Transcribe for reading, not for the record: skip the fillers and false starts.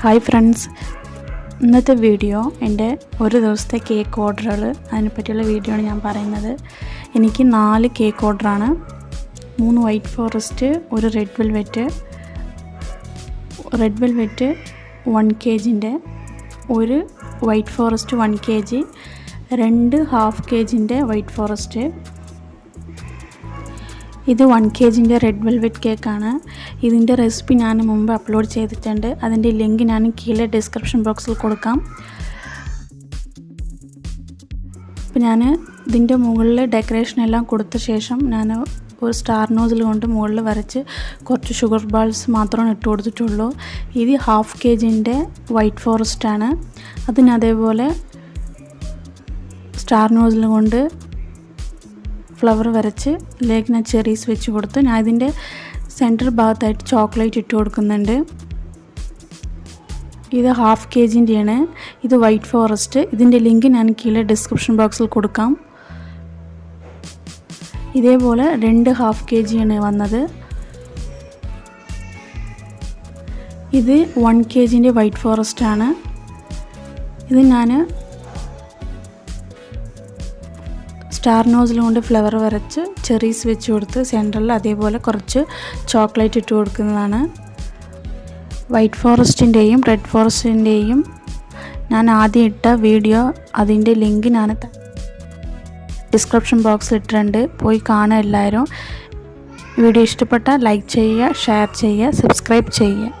Hi friends, ഇന്നത്തെ video എൻ്റെ ഒരു ദിവസത്തെ കേക്ക് ഓർഡറുകൾ അതിനെപ്പറ്റിയുള്ള വീഡിയോ ആണ് ഞാൻ പറയുന്നത്. എനിക്ക് 4 കേക്ക് ഓർഡറാണ്. 3 വൈറ്റ് ഫോറസ്റ്റ്, ഒരു റെഡ് വെൽവെറ്റ് 1 kgൻ്റെ, ഒരു വൈറ്റ് ഫോറസ്റ്റ് 1 kg, 2 ഹാഫ് kgൻ്റെ വൈറ്റ് ഫോറസ്റ്റ്. ഇത് 1 kgൻ്റെ റെഡ് വെൽവെറ്റ് കേക്കാണ്. ഇതിൻ്റെ റെസിപ്പി ഞാൻ മുമ്പ് അപ്ലോഡ് ചെയ്തിട്ടുണ്ട്. അതിൻ്റെ ലിങ്ക് ഞാൻ കീഴെ ഡിസ്ക്രിപ്ഷൻ ബോക്സിൽ കൊടുക്കാം. അപ്പോൾ ഞാൻ ഇതിൻ്റെ മുകളിൽ ഡെക്കറേഷൻ എല്ലാം കൊടുത്ത ശേഷം ഞാൻ ഒരു സ്റ്റാർ നോസിൽ കൊണ്ട് മുകളിൽ വരച്ച് കുറച്ച് ഷുഗർ ബാൾസ് മാത്രമാണ് ഇട്ട് കൊടുത്തിട്ടുള്ളൂ. ഇത് ഹാഫ് kgൻ്റെ വൈറ്റ് ഫോറസ്റ്റാണ്. അതിന് അതേപോലെ സ്റ്റാർ നോസിൽ കൊണ്ട് ഫ്ലവർ വരച്ച് ഇതിലേക്ക് ഞാൻ ചെറീസ് വെച്ച് കൊടുത്ത് ഞാൻ ഇതിൻ്റെ സെൻറ്റർ ഭാഗത്തായിട്ട് ചോക്ലേറ്റ് ഇട്ട് കൊടുക്കുന്നുണ്ട്. ഇത് ഹാഫ് kgൻ്റെയാണ്. ഇത് വൈറ്റ് ഫോറസ്റ്റ്. ഇതിൻ്റെ ലിങ്ക് ഞാൻ കീഴെ ഡിസ്ക്രിപ്ഷൻ ബോക്സിൽ കൊടുക്കാം. ഇതേപോലെ 2 ഹാഫ് kgയാണ് വന്നത്. ഇത് 1 kgൻ്റെ വൈറ്റ് ഫോറസ്റ്റാണ്. ഇത് ഞാൻ സ്റ്റാർ നോസിൽ കൊണ്ട് ഫ്ലവർ വരച്ച് ചെറീസ് വെച്ച് കൊടുത്ത് സെൻറ്ററിൽ അതേപോലെ കുറച്ച് ചോക്ലേറ്റ് ഇട്ട് കൊടുക്കുന്നതാണ്. വൈറ്റ് ഫോറസ്റ്റിൻ്റെയും റെഡ് ഫോറസ്റ്റിൻ്റെയും ഞാൻ ആദ്യം ഇട്ട വീഡിയോ അതിൻ്റെ ലിങ്ക് ഞാൻ ഡിസ്ക്രിപ്ഷൻ ബോക്സിൽ ഇട്ടിട്ടുണ്ട്. പോയി കാണുക എല്ലാവരും. വീഡിയോ ഇഷ്ടപ്പെട്ടാൽ ലൈക്ക് ചെയ്യുക, ഷെയർ ചെയ്യുക, സബ്സ്ക്രൈബ് ചെയ്യുക.